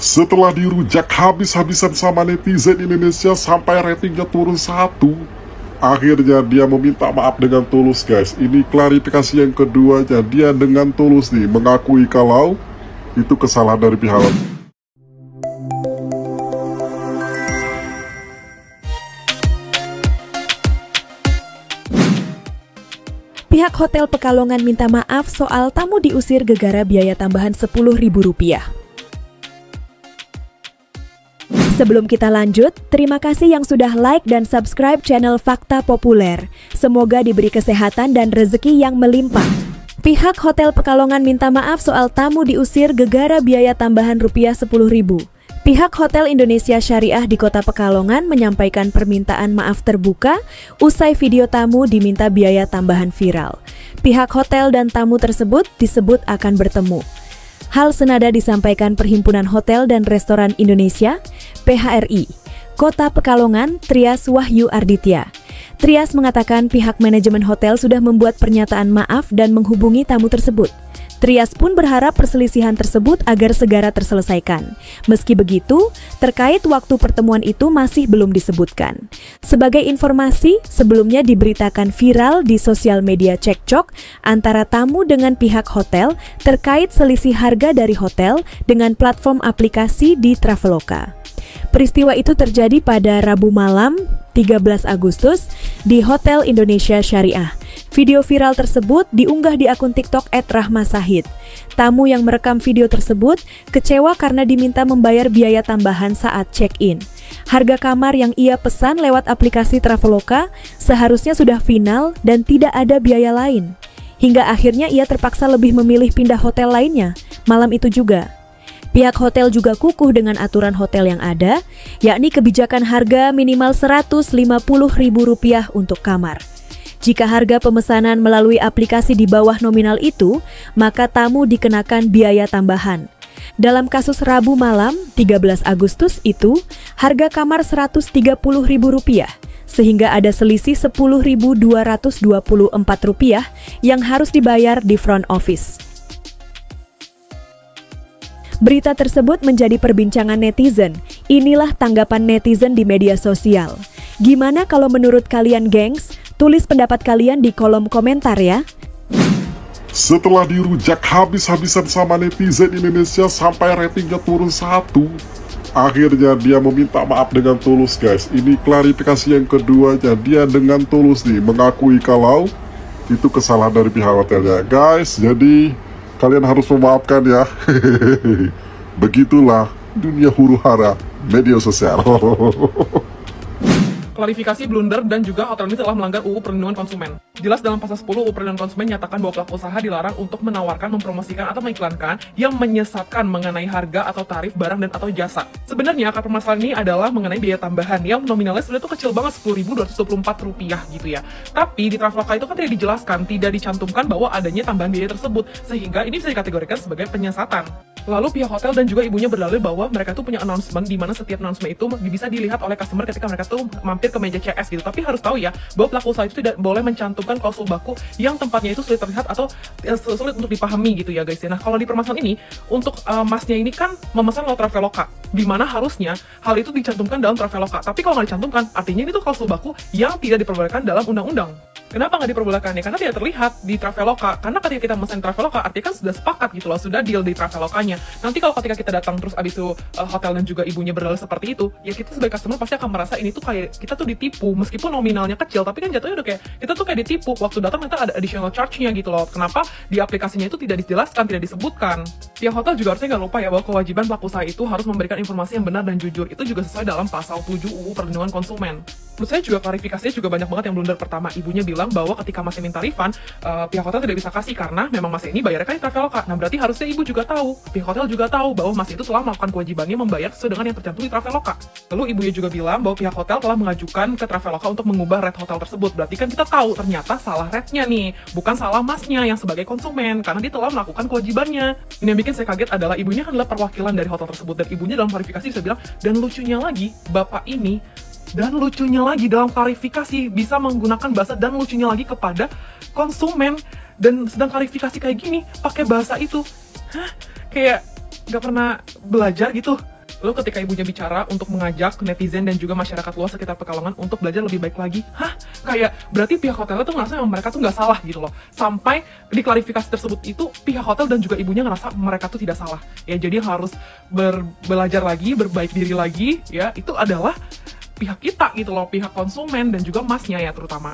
Setelah dirujak habis-habisan sama netizen Indonesia sampai ratingnya turun 1, akhirnya dia meminta maaf dengan tulus, guys. Ini klarifikasi yang keduanya. Dia dengan tulus nih mengakui kalau itu kesalahan dari pihak. Pihak Hotel Pekalongan minta maaf soal tamu diusir gegara biaya tambahan Rp10.000. Sebelum kita lanjut, terima kasih yang sudah like dan subscribe channel Fakta Populer. Semoga diberi kesehatan dan rezeki yang melimpah. Pihak Hotel Pekalongan minta maaf soal tamu diusir gegara biaya tambahan Rp10.000. Pihak Hotel Indonesia Syariah di Kota Pekalongan menyampaikan permintaan maaf terbuka usai video tamu diminta biaya tambahan viral. Pihak hotel dan tamu tersebut disebut akan bertemu. Hal senada disampaikan Perhimpunan Hotel dan Restoran Indonesia, PHRI, Kota Pekalongan, Trias Wahyu Arditya. Trias mengatakan pihak manajemen hotel sudah membuat pernyataan maaf dan menghubungi tamu tersebut. Trias pun berharap perselisihan tersebut agar segera terselesaikan. Meski begitu, terkait waktu pertemuan itu masih belum disebutkan. Sebagai informasi, sebelumnya diberitakan viral di sosial media cekcok antara tamu dengan pihak hotel terkait selisih harga dari hotel dengan platform aplikasi di Traveloka. Peristiwa itu terjadi pada Rabu malam, 13 Agustus, di Hotel Indonesia Syariah. Video viral tersebut diunggah di akun TikTok @rahmasahid. Tamu yang merekam video tersebut kecewa karena diminta membayar biaya tambahan saat check-in. Harga kamar yang ia pesan lewat aplikasi Traveloka seharusnya sudah final dan tidak ada biaya lain. Hingga akhirnya ia terpaksa lebih memilih pindah hotel lainnya malam itu juga. Pihak hotel juga kukuh dengan aturan hotel yang ada, yakni kebijakan harga minimal Rp150.000 untuk kamar. Jika harga pemesanan melalui aplikasi di bawah nominal itu, maka tamu dikenakan biaya tambahan. Dalam kasus Rabu malam, 13 Agustus itu, harga kamar Rp130.000, sehingga ada selisih Rp10.224 yang harus dibayar di front office. Berita tersebut menjadi perbincangan netizen. Inilah tanggapan netizen di media sosial. Gimana kalau menurut kalian, gengs? Tulis pendapat kalian di kolom komentar ya. Setelah dirujak habis-habisan sama netizen Indonesia sampai ratingnya turun 1, akhirnya dia meminta maaf dengan tulus, guys. Ini klarifikasi yang keduanya. Dia dengan tulus nih mengakui kalau itu kesalahan dari pihak hotelnya, guys. Jadi kalian harus memaafkan ya. Begitulah dunia huru-hara media sosial. Klarifikasi blunder dan juga hotel ini telah melanggar UU Perlindungan Konsumen. Jelas dalam pasal 10 UU Perlindungan Konsumen menyatakan bahwa pelaku usaha dilarang untuk menawarkan, mempromosikan, atau mengiklankan yang menyesatkan mengenai harga atau tarif barang dan atau jasa. Sebenarnya akar permasalahan ini adalah mengenai biaya tambahan yang nominalnya sebenarnya itu kecil banget, Rp10.224 gitu ya. Tapi di Traveloka itu kan tidak dijelaskan, tidak dicantumkan bahwa adanya tambahan biaya tersebut, sehingga ini bisa dikategorikan sebagai penyesatan. Lalu pihak hotel dan juga ibunya berdalil bahwa mereka tuh punya announcement di mana setiap announcement itu bisa dilihat oleh customer ketika mereka tuh mampir ke meja CS gitu. Tapi harus tahu ya bahwa pelaku usaha itu tidak boleh mencantumkan klausul baku yang tempatnya itu sulit terlihat atau sulit untuk dipahami gitu ya guys. Nah, kalau di permasalahan ini untuk masnya ini kan memesan lewat Traveloka, di mana harusnya hal itu dicantumkan dalam Traveloka. Tapi kalau nggak dicantumkan, artinya ini tuh klausul baku yang tidak diperbolehkan dalam undang-undang. Kenapa nggak diperbolehkan ya? Karena tidak terlihat di Traveloka. Karena ketika kita memesan Traveloka, artinya kan sudah sepakat gitu loh, sudah deal di Travelokanya. Nanti kalau ketika kita datang terus abis itu hotel dan juga ibunya berdalil seperti itu, ya kita sebagai customer pasti akan merasa ini tuh kayak kita tuh ditipu. Meskipun nominalnya kecil, tapi kan jatuhnya udah kayak kita tuh kayak ditipu. Waktu datang ternyata ada additional charge-nya gitu loh. Kenapa di aplikasinya itu tidak dijelaskan, tidak disebutkan. Pihak hotel juga harusnya nggak lupa ya bahwa kewajiban pelaku usaha itu harus memberikan informasi yang benar dan jujur. Itu juga sesuai dalam pasal 7 UU Perlindungan Konsumen. Menurut saya juga klarifikasinya juga banyak banget yang blunder. Pertama, ibunya bilang bahwa ketika masih minta refund, pihak hotel tidak bisa kasih karena memang masih ini bayarnya kan di Traveloka. Nah, berarti harusnya ibu juga tahu, pihak hotel juga tahu bahwa masih itu telah melakukan kewajibannya membayar sesuai dengan yang tercantum di Traveloka. Lalu ibunya juga bilang bahwa pihak hotel telah mengajukan ke Traveloka untuk mengubah rate hotel tersebut. Berarti kan kita tahu ternyata salah rate-nya nih, bukan salah masnya yang sebagai konsumen, karena dia telah melakukan kewajibannya. Ini yang bikin saya kaget adalah ibunya kan adalah perwakilan dari hotel tersebut, dan ibunya dalam klarifikasi bisa bilang, dan lucunya lagi, bapak ini dan lucunya lagi dalam klarifikasi bisa menggunakan bahasa dan lucunya lagi kepada konsumen, dan sedang klarifikasi kayak gini pakai bahasa itu. Hah? Kayak gak pernah belajar gitu. Lalu ketika ibunya bicara untuk mengajak netizen dan juga masyarakat luas sekitar Pekalongan untuk belajar lebih baik lagi, kayak berarti pihak hotelnya tuh ngerasa mereka tuh nggak salah gitu loh. Sampai di klarifikasi tersebut itu pihak hotel dan juga ibunya ngerasa mereka tuh tidak salah. Ya jadi harus belajar lagi, berbaik diri lagi, ya itu adalah pihak kita gitu loh, pihak konsumen dan juga masnya ya terutama.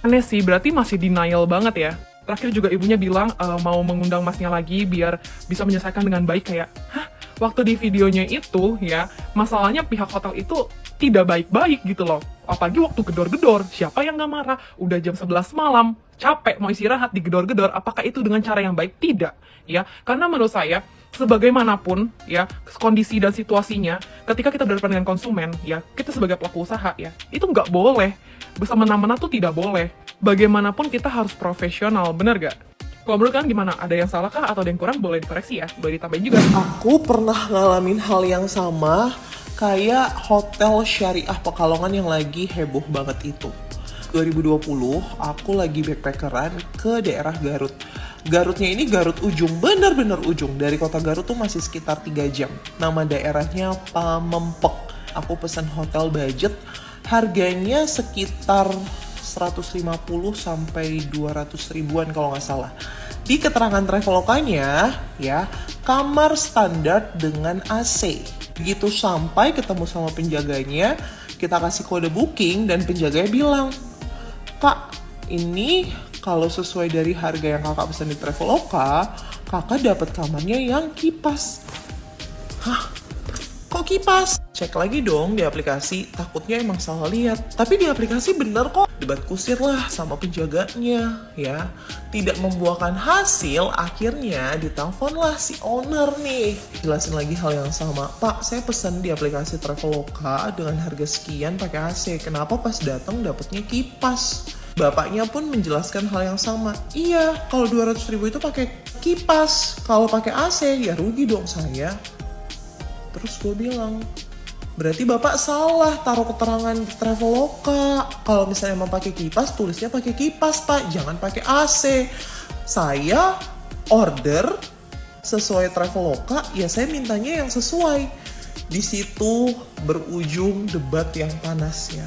Aneh sih, berarti masih denial banget ya. Terakhir juga ibunya bilang mau mengundang masnya lagi biar bisa menyelesaikan dengan baik, kayak waktu di videonya itu ya, masalahnya pihak hotel itu tidak baik-baik gitu loh. Apalagi waktu gedor-gedor, siapa yang nggak marah? Udah jam 11 malam, capek mau istirahat digedor-gedor, apakah itu dengan cara yang baik? Tidak, ya. Karena menurut saya, sebagaimanapun ya kondisi dan situasinya, ketika kita berhadapan dengan konsumen, ya kita sebagai pelaku usaha ya, itu nggak boleh. Bersama-sama tuh tidak boleh. Bagaimanapun kita harus profesional, bener gak? Kalau menurut kalian gimana? Ada yang salah kah atau ada yang kurang? Boleh dikoreksi ya, boleh ditambahin juga. Aku pernah ngalamin hal yang sama kayak hotel syariah Pekalongan yang lagi heboh banget itu. 2020 aku lagi backpackeran ke daerah Garut. Garutnya ini Garut ujung, bener-bener ujung. Dari kota Garut tuh masih sekitar 3 jam. Nama daerahnya Pamempek. Aku pesan hotel budget, harganya sekitar 150 sampai 200 ribuan kalau nggak salah. Di keterangan Travelokanya, ya, kamar standar dengan AC. Begitu sampai ketemu sama penjaganya, kita kasih kode booking dan penjaganya bilang, "Kak, ini kalau sesuai dari harga yang kakak pesan di Traveloka, kakak dapat kamarnya yang kipas." Hah? Kok kipas? Cek lagi dong di aplikasi, takutnya emang salah lihat. Tapi di aplikasi bener kok. Debat kusir lah sama penjaganya, ya. Tidak membuahkan hasil, akhirnya diteleponlah si owner nih. Jelasin lagi hal yang sama. "Pak, saya pesan di aplikasi Traveloka dengan harga sekian pakai AC. Kenapa pas datang dapatnya kipas?" Bapaknya pun menjelaskan hal yang sama. "Iya, kalau 200 ribu itu pakai kipas. Kalau pakai AC, ya rugi dong saya." Terus gue bilang, "Berarti bapak salah taruh keterangan di Traveloka. Kalau misalnya emang pakai kipas, tulisnya pakai kipas pak, jangan pakai AC. Saya order sesuai Traveloka, ya saya mintanya yang sesuai." Di situ berujung debat yang panas ya.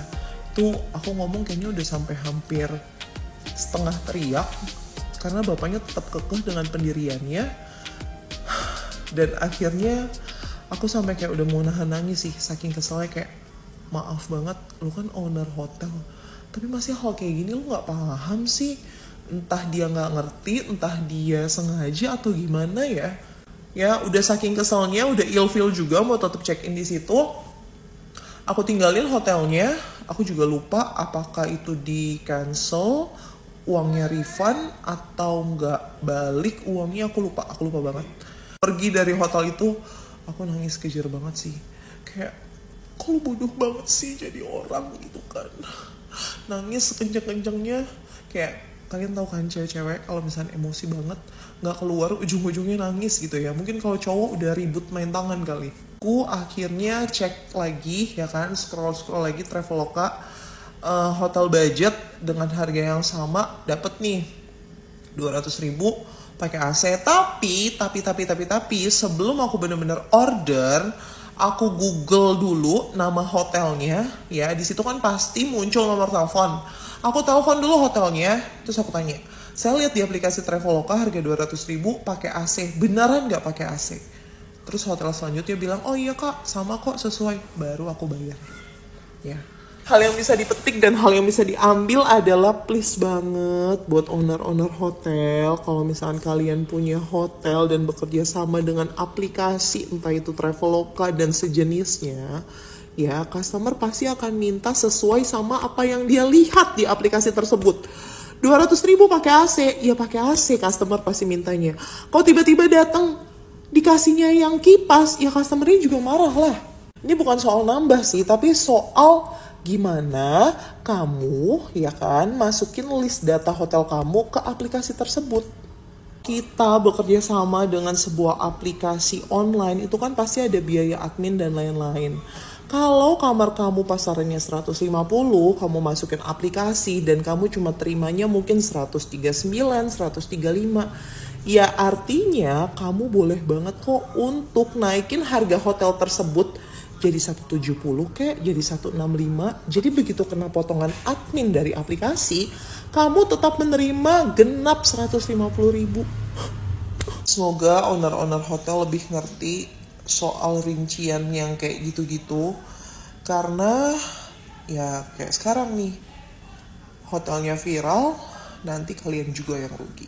Tuh aku ngomong kayaknya udah sampai hampir setengah teriak karena bapaknya tetap kekeh dengan pendiriannya. Dan akhirnya aku sampai kayak udah mau nahan nangis sih, saking keselnya, kayak maaf banget, lu kan owner hotel, tapi masih hal kayak gini lu nggak paham sih. Entah dia nggak ngerti, entah dia sengaja atau gimana ya. Ya udah saking keselnya, udah ilfeel juga mau tetap check in di situ. Aku tinggalin hotelnya, aku juga lupa apakah itu di cancel, uangnya refund atau nggak balik uangnya, aku lupa banget. Pergi dari hotel itu, aku nangis kejer banget sih. Kayak, kok lu bodoh banget sih jadi orang gitu kan. Nangis sekencang-kencangnya. Kayak, kalian tahu kan cewek-cewek kalau misalnya emosi banget, gak keluar, ujung-ujungnya nangis gitu ya. Mungkin kalau cowok udah ribut main tangan kali. Aku akhirnya cek lagi ya kan, scroll lagi Traveloka. Hotel budget dengan harga yang sama, dapet nih 200 ribu. Pakai AC, tapi sebelum aku bener-bener order, aku Google dulu nama hotelnya, ya. Di situ kan pasti muncul nomor telepon. Aku telepon dulu hotelnya, terus aku tanya, "Saya lihat di aplikasi Traveloka harga 200 ribu pakai AC, beneran nggak pakai AC?" Terus hotel selanjutnya bilang, "Oh iya kak, sama kok, sesuai." Baru aku bayar, ya. Hal yang bisa dipetik dan hal yang bisa diambil adalah please banget buat owner-owner hotel, kalau misalkan kalian punya hotel dan bekerja sama dengan aplikasi entah itu Traveloka dan sejenisnya, ya customer pasti akan minta sesuai sama apa yang dia lihat di aplikasi tersebut. 200 ribu pakai AC, ya pakai AC customer pasti mintanya. Kalau tiba-tiba datang dikasihnya yang kipas, ya customernya juga marah lah. Ini bukan soal nambah sih, tapi soal gimana kamu ya kan masukin list data hotel kamu ke aplikasi tersebut. Kita bekerja sama dengan sebuah aplikasi online, itu kan pasti ada biaya admin dan lain-lain. Kalau kamar kamu pasarannya 150, kamu masukin aplikasi dan kamu cuma terimanya mungkin 139, 135. Ya artinya kamu boleh banget kok untuk naikin harga hotel tersebut jadi 170 kek, jadi 165. Jadi begitu kena potongan admin dari aplikasi, kamu tetap menerima genap 150.000. Semoga owner-owner hotel lebih ngerti soal rincian yang kayak gitu-gitu. Karena ya kayak sekarang nih, hotelnya viral, nanti kalian juga yang rugi.